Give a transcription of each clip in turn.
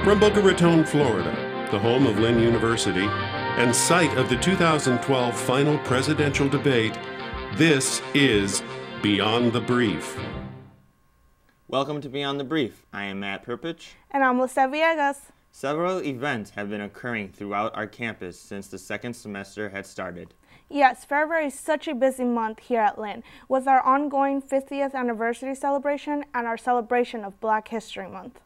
From Boca Raton, Florida, the home of Lynn University, and site of the 2012 final presidential debate, this is Beyond the Brief. Welcome to Beyond the Brief. I am Matt Perpich. And I'm Lisette Villegas. Several events have been occurring throughout our campus since the second semester had started. Yes, February is such a busy month here at Lynn, with our ongoing 50th anniversary celebration and our celebration of Black History Month.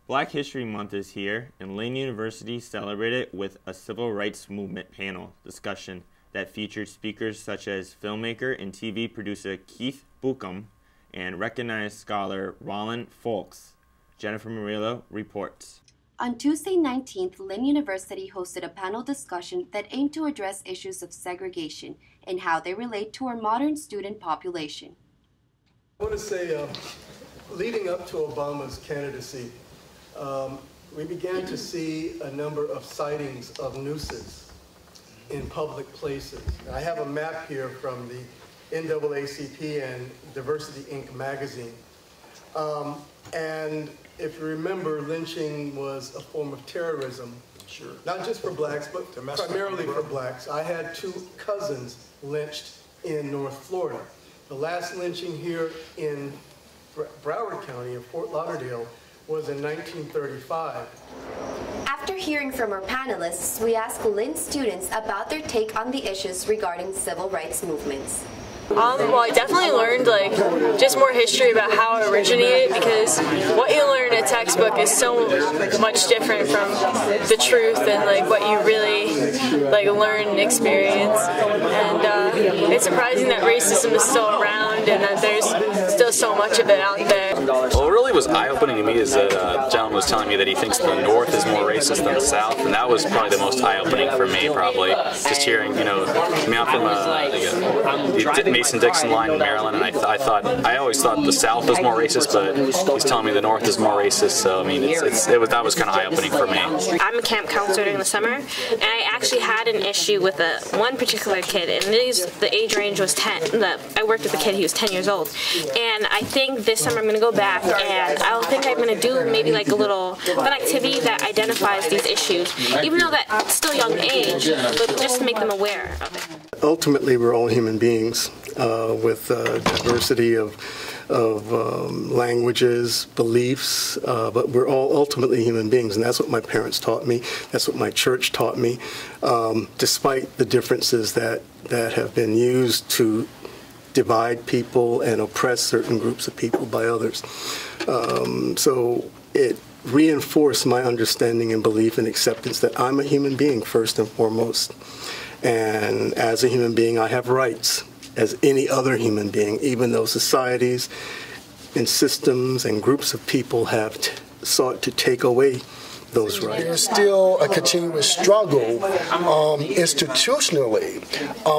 Black History Month is here, and Lynn University celebrated with a Civil Rights Movement panel discussion that featured speakers such as filmmaker and TV producer Keith Bookham and recognized scholar Roland Folks. Jennifer Murillo reports. On Tuesday 19th, Lynn University hosted a panel discussion that aimed to address issues of segregation and how they relate to our modern student population. I want to say, leading up to Obama's candidacy, we began to see a number of sightings of nooses in public places. I have a map here from the NAACP and Diversity Inc. magazine. And if you remember, lynching was a form of terrorism. Sure. Not just for blacks, but primarily for blacks. I had two cousins lynched in North Florida. The last lynching here in Broward County in Fort Lauderdale was in 1935. After hearing from our panelists, we asked Lynn students about their take on the issues regarding civil rights movements. Well, I definitely learned just more history about how it originated, because what you learn in a textbook is so much different from the truth and what you really learn and experience. And it's surprising that racism is still around and that there's still so much of it out there. Well, what really was eye-opening to me is that a gentleman was telling me that he thinks the North is more racist than the South, and that was probably the most eye-opening for me, probably. Just hearing, I'm from the Mason-Dixon line in Maryland, and I always thought the South was more racist, but he's telling me the North is more racist, so that was kind of eye-opening for me. I'm a camp counselor during the summer, and I actually had an issue with one particular kid, and the age range was 10. I worked with a kid, he was 10 years old, and I think this summer I'm going to go back, and I think I'm going to do maybe a little fun activity that identifies these issues, even though that's still a young age, but just to make them aware of it. Ultimately, we're all human beings with diversity of languages, beliefs, but we're all ultimately human beings, and that's what my parents taught me. That's what my church taught me, despite the differences that have been used to divide people and oppress certain groups of people by others. So it reinforced my understanding and belief and acceptance that I'm a human being first and foremost. And as a human being, I have rights as any other human being, even though societies and systems and groups of people have sought to take away those rights. There's still a continuous struggle institutionally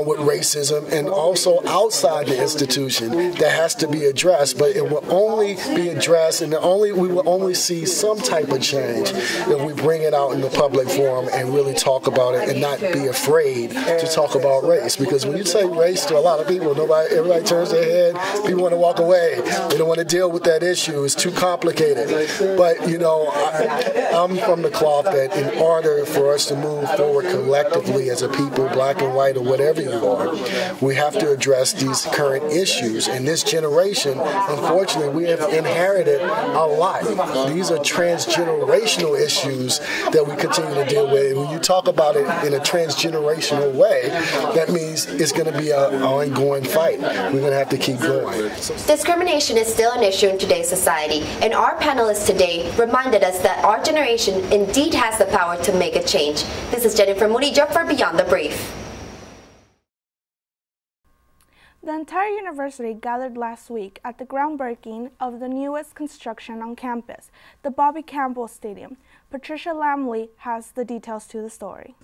with racism, and also outside the institution that has to be addressed, but it will only be addressed and we will only see some type of change if we bring it out in the public forum and really talk about it and not be afraid to talk about race. Because when you say race to a lot of people, everybody turns their head, people want to walk away, they don't want to deal with that issue, it's too complicated. But I'm from the cloth that in order for us to move forward collectively as a people, black and white or whatever you are, we have to address these current issues. In this generation, unfortunately, we have inherited a lot. These are transgenerational issues that we continue to deal with. When you talk about it in a transgenerational way, that means it's going to be an ongoing fight. We're going to have to keep going. Discrimination is still an issue in today's society, and our panelists today reminded us that our generation indeed has the power to make a change. This is Jennifer Murillo for Beyond the Brief. The entire university gathered last week at the groundbreaking of the newest construction on campus, the Bobby Campbell Stadium. Patricia Lamley has the details to the story.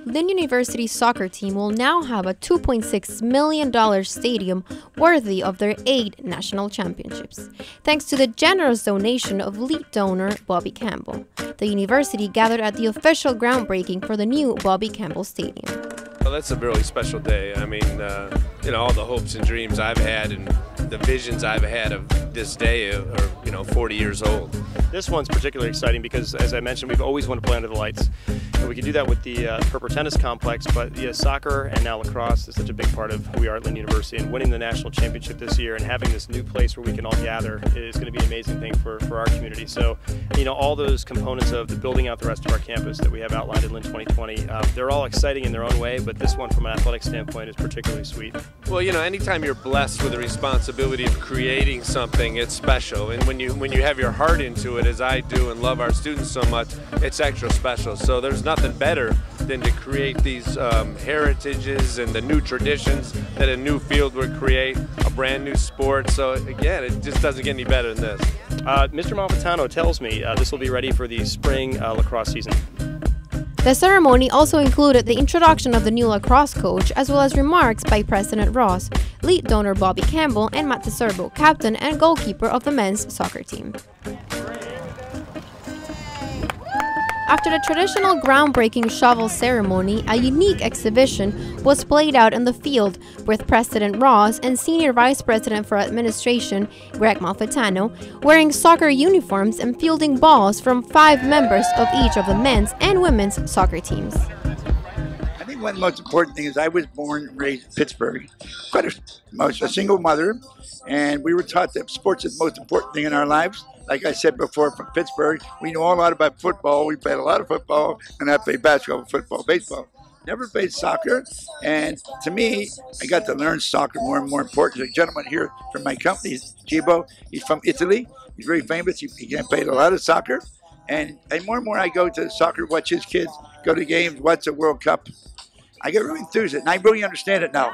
Lynn University's soccer team will now have a $2.6 million stadium worthy of their 8 national championships, thanks to the generous donation of lead donor Bobby Campbell. The university gathered at the official groundbreaking for the new Bobby Campbell Stadium. Well, that's a really special day. I mean, you know, all the hopes and dreams I've had and the visions I've had of this day are, you know, 40 years old. This one's particularly exciting because, as I mentioned, we've always wanted to play under the lights. And we can do that with the Purple Tennis Complex, but soccer and now lacrosse is such a big part of who we are at Lynn University, and winning the national championship this year and having this new place where we can all gather is going to be an amazing thing for our community. So, you know, all those components of the building out the rest of our campus that we have outlined in Lynn 2020, they're all exciting in their own way, but this one from an athletic standpoint is particularly sweet. Well, you know, anytime you're blessed with the responsibility of creating something, it's special. And when you have your heart into it, as I do, and love our students so much, it's extra special. So there's nothing better than to create these heritages and the new traditions that a new field would create, a brand new sport. So again, it just doesn't get any better than this. Mr. Malfitano tells me this will be ready for the spring lacrosse season. The ceremony also included the introduction of the new lacrosse coach, as well as remarks by President Ross, lead donor Bobby Campbell, and Matt DeSerbo, captain and goalkeeper of the men's soccer team. After the traditional groundbreaking shovel ceremony, a unique exhibition was played out in the field with President Ross and Senior Vice President for Administration, Greg Malfitano, wearing soccer uniforms and fielding balls from 5 members of each of the men's and women's soccer teams. I think one of the most important things is I was born and raised in Pittsburgh, quite a single mother, and we were taught that sports is the most important thing in our lives. Like I said before, from Pittsburgh, we know a lot about football. We played a lot of football, and I played basketball, football, baseball. Never played soccer, and to me, I got to learn soccer more and more important. A gentleman here from my company, Gibo, he's from Italy. He's very famous. He played a lot of soccer, and more and more I go to soccer, watch his kids, go to games, watch the World Cup. I get really enthused, and I really understand it now.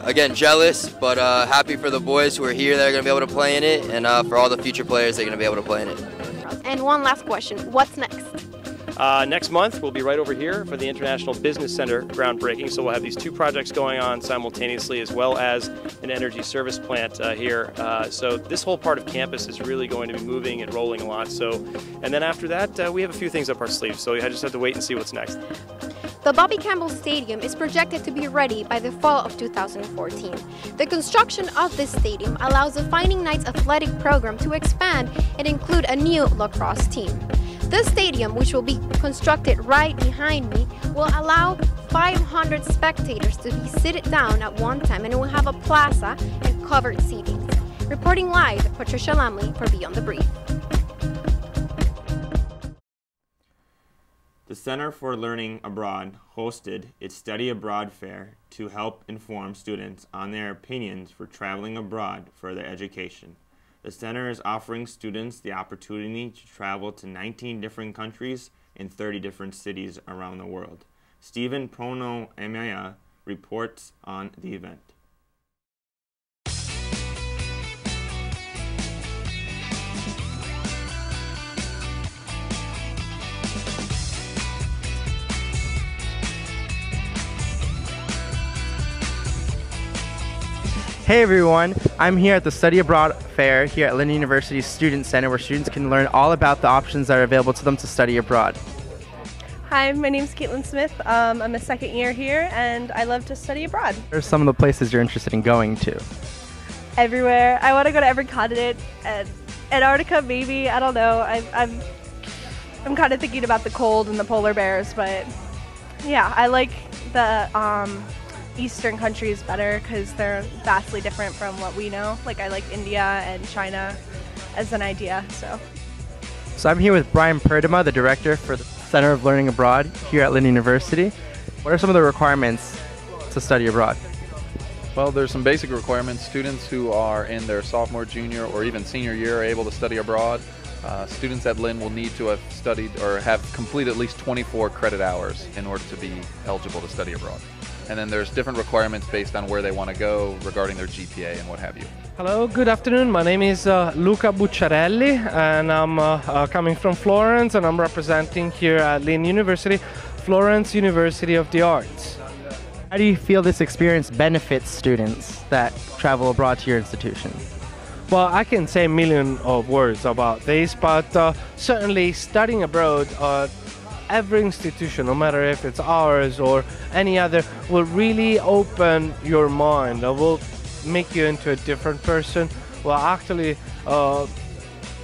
Again, jealous, but happy for the boys who are here that are going to be able to play in it, and for all the future players that are going to be able to play in it. And one last question, what's next? Next month, we'll be right over here for the International Business Center groundbreaking, so we'll have these 2 projects going on simultaneously, as well as an energy service plant here. So this whole part of campus is really going to be moving and rolling a lot. And then after that, we have a few things up our sleeves, so I just have to wait and see what's next. The Bobby Campbell Stadium is projected to be ready by the fall of 2014. The construction of this stadium allows the Fighting Knights athletic program to expand and include a new lacrosse team. This stadium, which will be constructed right behind me, will allow 500 spectators to be seated down at one time, and it will have a plaza and covered seating. Reporting live, Patricia Lamley for Beyond the Brief. The Center for Learning Abroad hosted its Study Abroad Fair to help inform students on their opinions for traveling abroad for their education. The center is offering students the opportunity to travel to 19 different countries in 30 different cities around the world. Stephen Prono Emaya reports on the event. Hey everyone, I'm here at the Study Abroad Fair here at Lynn University's Student Center, where students can learn all about the options that are available to them to study abroad. Hi, my name's Caitlin Smith. I'm a second year here and I love to study abroad. What are some of the places you're interested in going to? Everywhere. I want to go to every continent. Antarctica maybe, I don't know. I'm kind of thinking about the cold and the polar bears, but yeah, I like the Eastern countries better because they're vastly different from what we know. Like I like India and China as an idea. So I'm here with Brian Perdema, the director for the Center of Learning Abroad here at Lynn University. What are some of the requirements to study abroad? Well, there's some basic requirements. Students who are in their sophomore, junior, or even senior year are able to study abroad. Students at Lynn will need to have studied or have completed at least 24 credit hours in order to be eligible to study abroad. And then there's different requirements based on where they want to go regarding their GPA and what have you. Hello, good afternoon. My name is Luca Bucciarelli, and I'm coming from Florence, and I'm representing here at Lynn University, Florence University of the Arts. How do you feel this experience benefits students that travel abroad to your institution? Well, I can say a million of words about this, but certainly studying abroad every institution, no matter if it's ours or any other, will really open your mind. Will make you into a different person. Will actually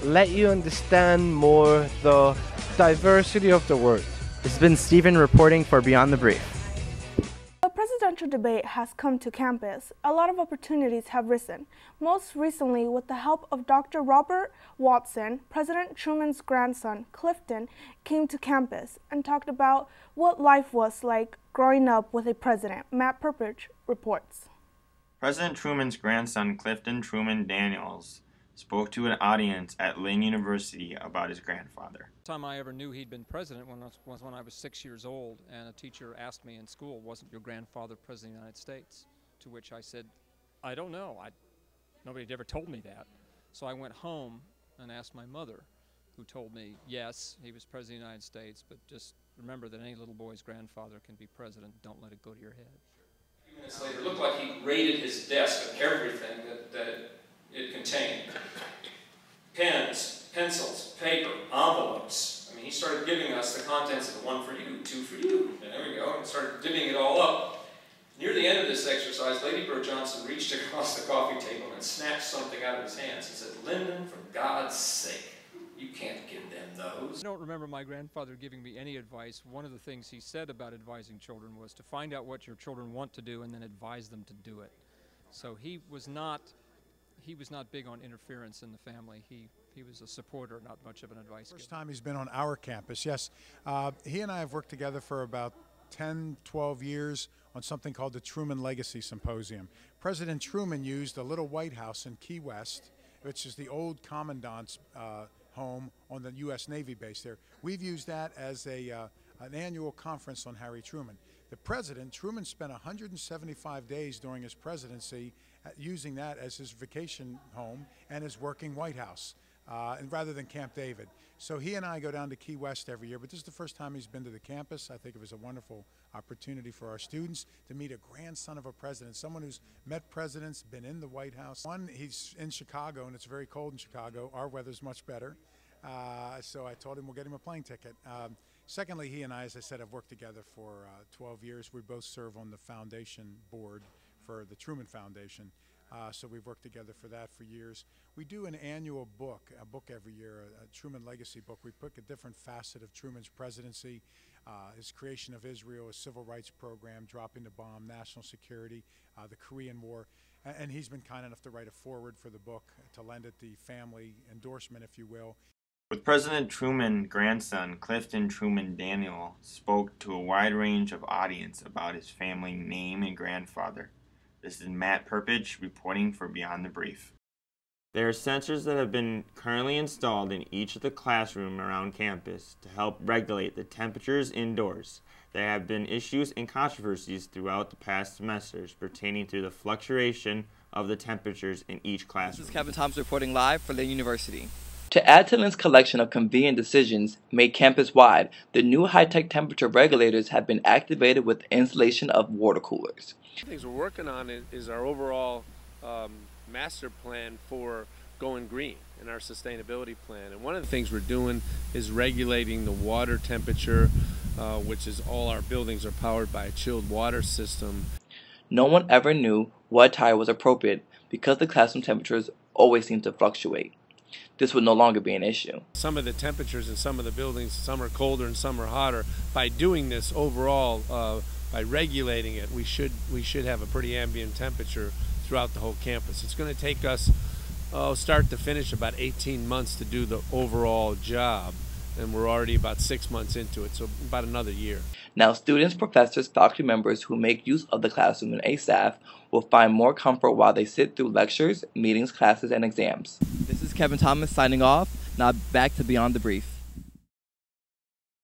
let you understand more the diversity of the world. This has been Stephen reporting for Beyond the Brief. The presidential debate has come to campus. A lot of opportunities have risen. Most recently, with the help of Dr. Robert Watson, President Truman's grandson, Clifton, came to campus and talked about what life was like growing up with a president. Matt Perpich reports. President Truman's grandson, Clifton Truman Daniels, spoke to an audience at Lynn University about his grandfather. The time I ever knew he'd been president was when I was 6 years old, and a teacher asked me in school, "Wasn't your grandfather president of the United States?" To which I said, "I don't know. Nobody had ever told me that." So I went home and asked my mother, who told me, yes, he was president of the United States, but just remember that any little boy's grandfather can be president. Don't let it go to your head. A few minutes later, it looked like he raided his desk of everything that it contained. Pens, pencils, paper, envelopes. I mean, he started giving us the contents of the one for you, two for you, and there we go, and started divvying it all up. Near the end of this exercise, Lady Bird Johnson reached across the coffee table and snatched something out of his hands and said, "Lyndon, for God's sake, you can't give them those." I don't remember my grandfather giving me any advice. One of the things he said about advising children was to find out what your children want to do and then advise them to do it. So he was not big on interference in the family. He was a supporter, not much of an advice giver. First time he's been on our campus, yes. He and I have worked together for about 10, 12 years on something called the Truman Legacy Symposium. President Truman used a little White House in Key West, which is the old commandant's home on the U.S. Navy base there. We've used that as an annual conference on Harry Truman. The president, Truman, spent 175 days during his presidency using that as his vacation home and his working White House, and rather than Camp David. So he and I go down to Key West every year, but this is the first time he's been to the campus. I think it was a wonderful opportunity for our students to meet a grandson of a president, someone who's met presidents, been in the White House. One, he's in Chicago, and it's very cold in Chicago. Our weather's much better. So I told him we'll get him a plane ticket. Secondly, he and I, as I said, have worked together for 12 years. We both serve on the foundation board for the Truman Foundation. So we've worked together for that for years. We do an annual book, a book every year, a Truman Legacy book. We pick a different facet of Truman's presidency, his creation of Israel, his civil rights program, dropping the bomb, national security, the Korean War. And he's been kind enough to write a foreword for the book, to lend it the family endorsement, if you will. With President Truman's grandson, Clifton Truman Daniel, spoke to a wide range of audience about his family name and grandfather. This is Matt Perpich reporting for Beyond the Brief. There are sensors that have been currently installed in each of the classrooms around campus to help regulate the temperatures indoors. There have been issues and controversies throughout the past semesters pertaining to the fluctuation of the temperatures in each classroom. This is Kevin Thomas reporting live for Lynn University. To add to Lynn's collection of convenient decisions made campus-wide, the new high-tech temperature regulators have been activated with the installation of water coolers. One of the things we're working on is our overall master plan for going green and our sustainability plan. And one of the things we're doing is regulating the water temperature, which is all our buildings are powered by a chilled water system. No one ever knew what attire was appropriate because the classroom temperatures always seem to fluctuate. This would no longer be an issue. Some of the temperatures in some of the buildings, some are colder and some are hotter. By doing this overall, by regulating it, we should have a pretty ambient temperature throughout the whole campus. It's going to take us, start to finish, about 18 months to do the overall job, and we're already about 6 months into it, so about another year. Now, students, professors, faculty members who make use of the classroom and a staff will find more comfort while they sit through lectures, meetings, classes, and exams. This is Kevin Thomas signing off. Now back to Beyond the Brief.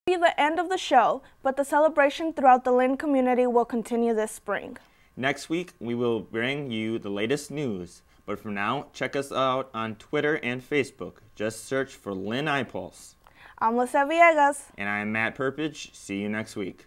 Be the end of the show, but the celebration throughout the Lynn community will continue this spring. Next week, we will bring you the latest news. But for now, check us out on Twitter and Facebook. Just search for Lynn iPulse. I'm Lisa Villegas. And I'm Matt Perpich. See you next week.